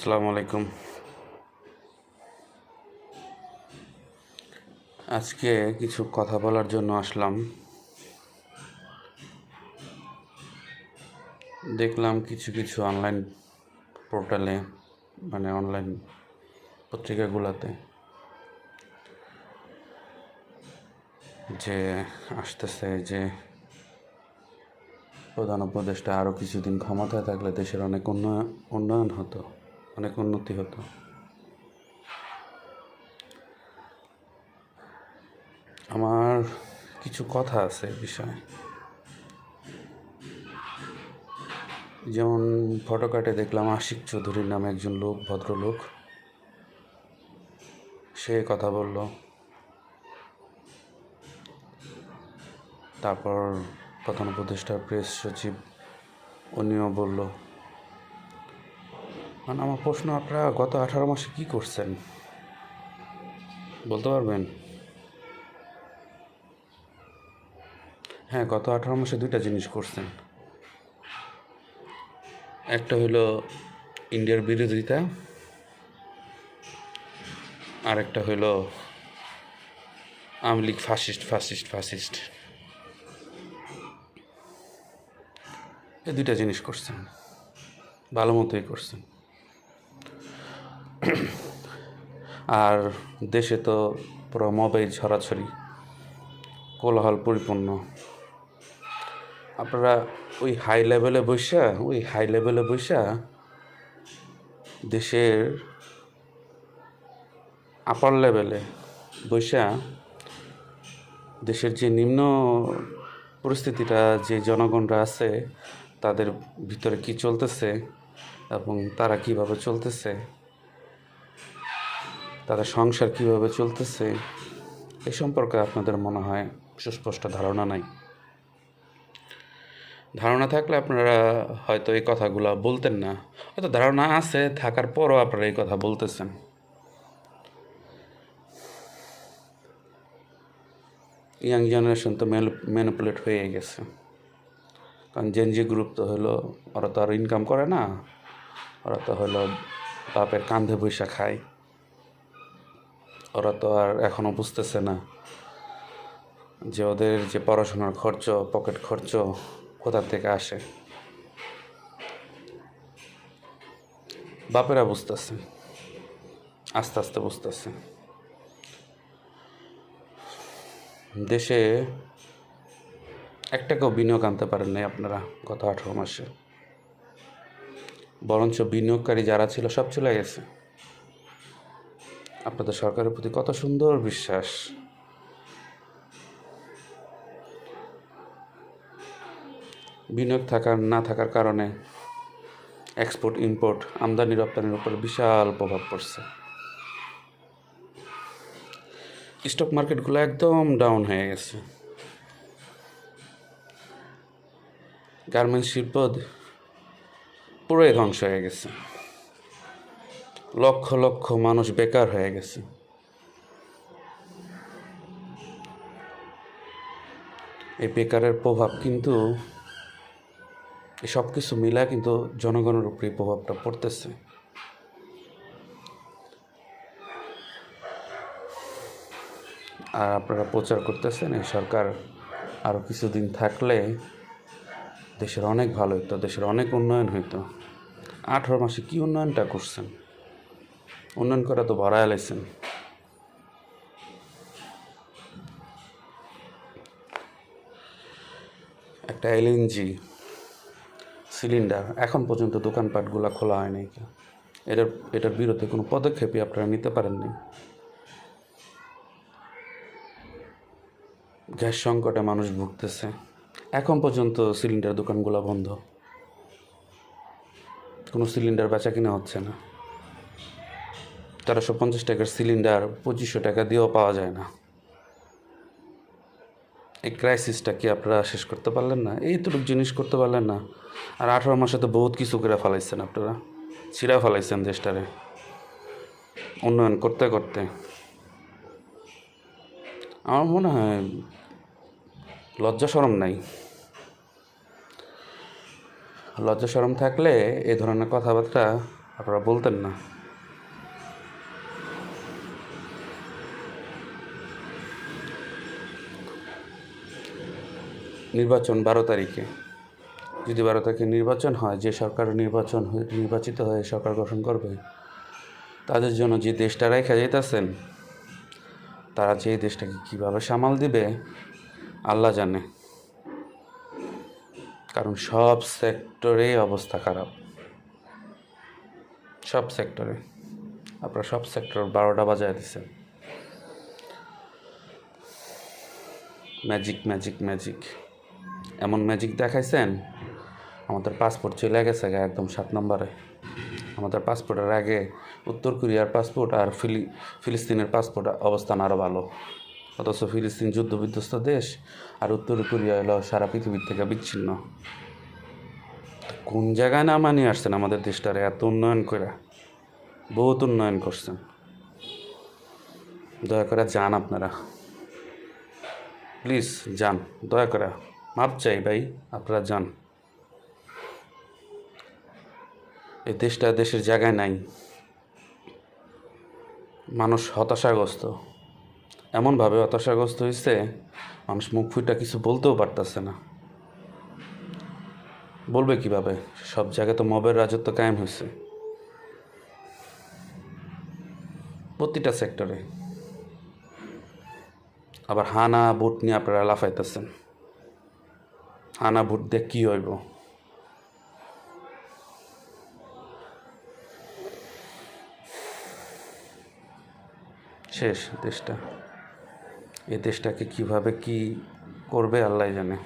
আসসালামু আলাইকুম। আজকে কিছু কথা বলার জন্য আসলাম। দেখলাম কিছু কিছু অনলাইন পোর্টালে, অনলাইন পত্রিকাগুলোতে যে আসতেছে যে প্রধান উপদেষ্টা আরও কিছুদিন ক্ষমতায় থাকলে দেশের অনেক উন্নয়ন হতো, অনেক উন্নতি হতো। আমার কিছু কথা আছে বিষয়ে, যেমন ফটোকার্টে দেখলাম আশিক চৌধুরীর নামে একজন লোক, ভদ্রলোক, সে কথা বলল। তারপর প্রধান উপদেষ্টার প্রেস সচিব উনিও বলল। আমার প্রশ্ন, আপনারা গত 18 মাসে কি করছেন বলতে পারবেন? হ্যাঁ, গত 18 মাসে দুইটা জিনিস করছেন। একটা হলো ইন্ডিয়ার বিরোধিতা, আর একটা হলো আওয়ামী লীগ ফাসিস্ট। এই দুইটা জিনিস করছেন, ভালো মতোই করছেন। আর দেশে তো পুরো মবেই ছড়াছড়ি, কোলাহল পরিপূর্ণ। আপনারা ওই হাই লেভেলে বৈশা দেশের আপার লেভেলে বৈশা দেশের যে নিম্ন পরিস্থিতিটা, যে জনগণরা আছে তাদের ভিতরে কি চলতেছে এবং তারা কিভাবে চলতেছে, তাদের সংসার কিভাবে চলতেছে, এ সম্পর্কে আপনাদের মনে হয় সুস্পষ্ট ধারণা নাই। ধারণা থাকলে আপনারা হয়তো এই কথাগুলো বলতেন না, হয়তো ধারণা আছে থাকার পরও আপনারা এই কথা বলতেছেন। ইয়াং জেনারেশন তো ম্যানিপুলেট হয়ে গেছে, কারণ জেনজি গ্রুপ তো হলো, ওরা তো আর ইনকাম করে না, ওরা তো হলো বাপের কাঁধে বৈশা খায়। ওরা তো আর এখনও বুঝতেছে না যে ওদের যে পড়াশোনার খরচ, পকেট খরচ কোথা থেকে আসে। বাপেরা বুঝতেছে, আস্তে আস্তে বুঝতেছে। দেশে একটাকেও বিনিয়োগ আনতে পারেন নাই আপনারা গত 18 মাসে, বরঞ্চ বিনিয়োগকারী যারা ছিল সব চলে গেছে। আপনাদের সরকারের প্রতি কত সুন্দর বিশ্বাস। বিনিয়োগ না থাকার কারণে এক্সপোর্ট ইম্পোর্ট, আমদানি রপ্তানির উপর বিশাল প্রভাব পড়ছে। স্টক মার্কেটগুলো একদম ডাউন হয়ে গেছে। গার্মেন্টস শিল্প পুরোই ধ্বংস হয়ে গেছে। লক্ষ লক্ষ মানুষ বেকার হয়ে গেছে। এই বেকারের প্রভাব কিন্তু, এই সব কিছু মিলা কিন্তু জনগণের উপরে এই প্রভাবটা পড়তেছে। আর আপনারা প্রচার করতেছেন এই সরকার আরও কিছুদিন থাকলে দেশের অনেক ভালো হতো, দেশের অনেক উন্নয়ন হইতো। 18 মাসে কি উন্নয়নটা করছেন? উন্নয়ন করা তো ভরা এলাইছেন। একটা এলএনজি সিলিন্ডার এখন পর্যন্ত দোকানপাটগুলো খোলা হয় নাই। এটার বিরুদ্ধে কোনো পদক্ষেপই আপনারা নিতে পারেননি। গ্যাস সংকটে মানুষ ভুগতেছে, এখন পর্যন্ত সিলিন্ডার দোকানগুলো বন্ধ, কোনো সিলিন্ডার বেচা কিনা হচ্ছে না। 1350 টাকার সিলিন্ডার 2500 টাকা দিয়েও পাওয়া যায় না। এই ক্রাইসিসটা কি আপনারা শেষ করতে পারলেন না? এইটুকু জিনিস করতে পারলেন না? আর 18 মাসে তো বহুত কিছু করে ফেলাইছেন আপনারা, ছিঁড়া ফেলাইছেন দেশটারে উন্নয়ন করতে করতে। আমার মনে হয় লজ্জা শরম নাই। লজ্জা শরম থাকলে এই ধরনের কথাবার্তা আপনারা বলতেন না? নির্বাচন 12 তারিখে, যদি 12 তারিখে নির্বাচন হয়, যে সরকার নির্বাচিত হয়ে সরকার গঠন করবে, তাদের জন্য যে দেশটা রেখে যেতেছেন, তারা যে দেশটাকে কীভাবে সামাল দিবে আল্লাহ জানে। কারণ সব সেক্টরেই অবস্থা খারাপ, সব সেক্টরে। আপনারা সব সেক্টর 12টা বাজায় দিচ্ছেন। ম্যাজিক ম্যাজিক ম্যাজিক, এমন ম্যাজিক দেখাইছেন, আমাদের পাসপোর্ট চলে গেছে একদম 7 নম্বরে। আমাদের পাসপোর্টের আগে উত্তর কোরিয়ার পাসপোর্ট আর ফিলিস্তিনের পাসপোর্ট অবস্থান আরও ভালো। অথচ ফিলিস্তিন যুদ্ধবিধ্বস্ত দেশ, আর উত্তর কোরিয়া হলো সারা পৃথিবীর থেকে বিচ্ছিন্ন। কোন জায়গায় নামা নিয়ে আসছেন আমাদের দেশটারে? এত উন্নয়ন করে, বহুত উন্নয়ন করছেন। দয়া করে যান আপনারা, প্লিজ যান, দয়া করে মাপ চাই ভাই, আপনারা যান। এই দেশটা দেশের জায়গায় নাই। মানুষ হতাশাগ্রস্ত, এমনভাবে হতাশাগ্রস্ত হয়েছে, মানুষ মুখ ফুটা কিছু বলতেও পারতেছে না। বলবে কিভাবে? সব জায়গায় তো মবের রাজত্ব কায়েম হয়েছে, প্রতিটা সেক্টরে। আবার হানা ভোট নিয়ে আপনারা লাফাইতেছেন। হানা ভোট দিয়ে কী হইব? শেষ দেশটা। এই দেশটাকে কিভাবে কি করবে আল্লাহ জানে।